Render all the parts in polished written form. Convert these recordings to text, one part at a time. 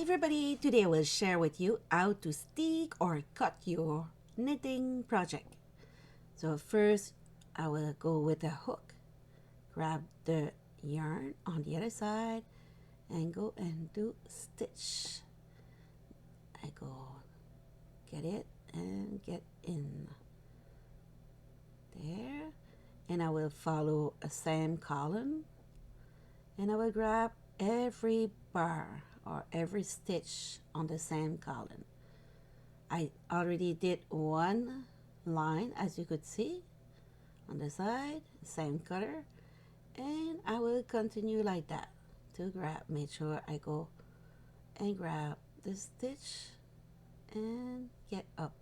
everybody, today I will share with you how to stick or cut your knitting project. So first I will go with a hook, grab the yarn on the other side and go and do stitch. I go get it and get in there, and I will follow a same column, and I will grab every bar or every stitch on the same column. I already did one line, as you could see on the side, same color, and I will continue like that to make sure I go and grab the stitch and get up.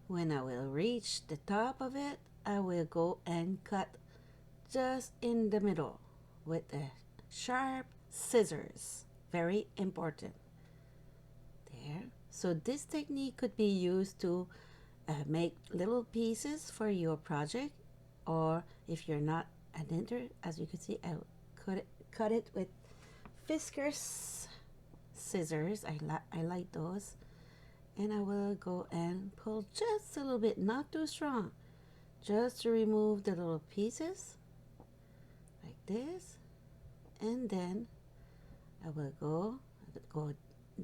When I will reach the top of it, I will go and cut just in the middle with the sharp scissors. Very important. There. So this technique could be used to make little pieces for your project, or if you're not a knitter, as you can see, I cut it with Fiskars scissors. I like those, and I will go and pull just a little bit, not too strong, just to remove the little pieces like this, and then I will go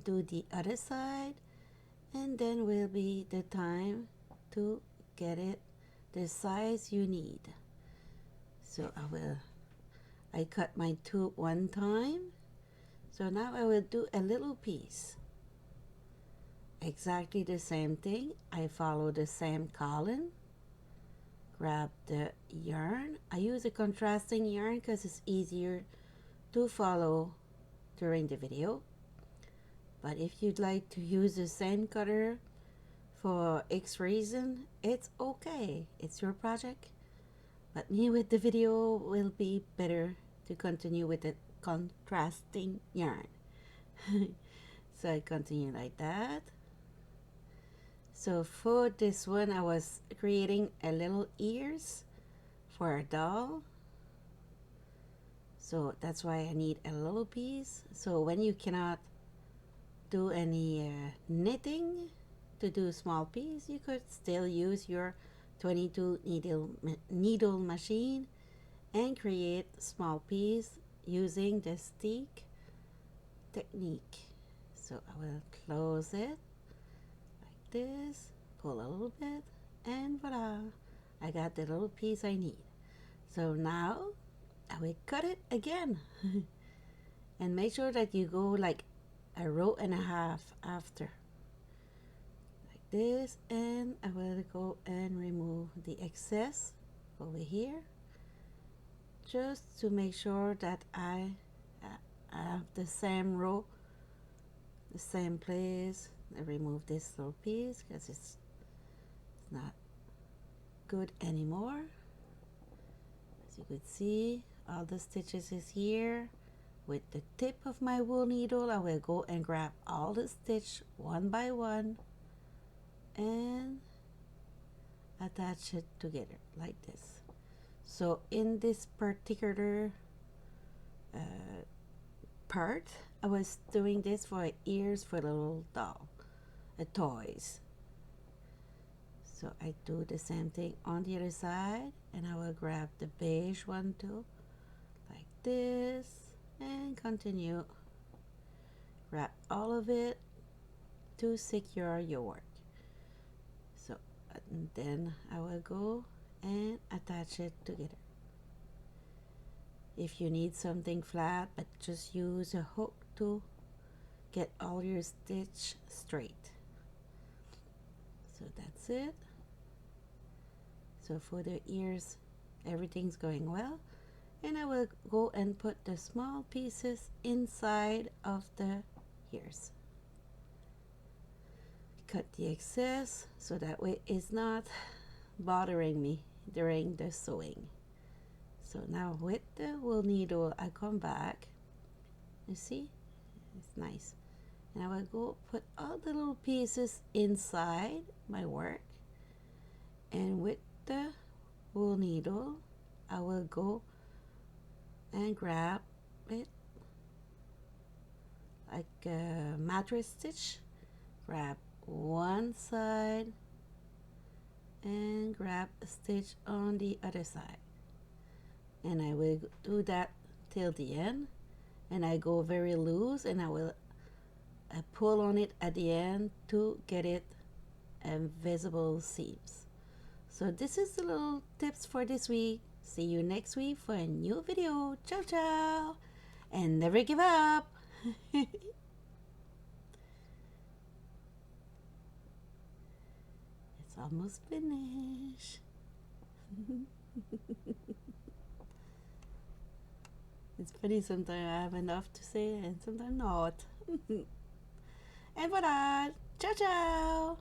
do the other side, and then will be the time to get it the size you need. So I cut my two one time, so now I will do a little piece, exactly the same thing. I follow the same column, grab the yarn. I use a contrasting yarn because it's easier to follow during the video, but if you'd like to use the same color for X reason, it's okay, it's your project. But me with the video will be better to continue with the contrasting yarn. So I continue like that. So for this one I was creating a little ears for a doll, so that's why I need a little piece. So when you cannot do any knitting to do small piece, you could still use your 22 needle machine and create small piece using the STEEK technique. So I will close it like this, pull a little bit, and voila, I got the little piece I need. So now I will cut it again and make sure that you go like a row and a half after, like this, and I will go and remove the excess over here just to make sure that I have the same row, the same place. I remove this little piece because it's not good anymore. As you could see, all the stitches is here. With the tip of my wool needle, I will go and grab all the stitch one by one and attach it together like this. So in this particular part, I was doing this for ears for the little doll, toys. So I do the same thing on the other side, and I will grab the beige one too, like this, and continue. Wrap all of it to secure your work. So and then I will go and attach it together. If you need something flat, but just use a hook to get all your stitch straight. So that's it. So for the ears, everything's going well, and I will go and put the small pieces inside of the ears. Cut the excess so that way it's not bothering me during the sewing. So now with the wool needle, I come back. You see, it's nice, and I will go put all the little pieces inside my work, and with the wool needle I will go and grab it like a mattress stitch. Grab one side and grab a stitch on the other side, and I will do that till the end, and I go very loose, and I will pull on it at the end to get it visible seams. So this is the little tips for this week. See you next week for a new video. Ciao ciao, and never give up. It's almost finished. It's funny, sometimes I have enough to say and sometimes not. And voilà, ciao ciao.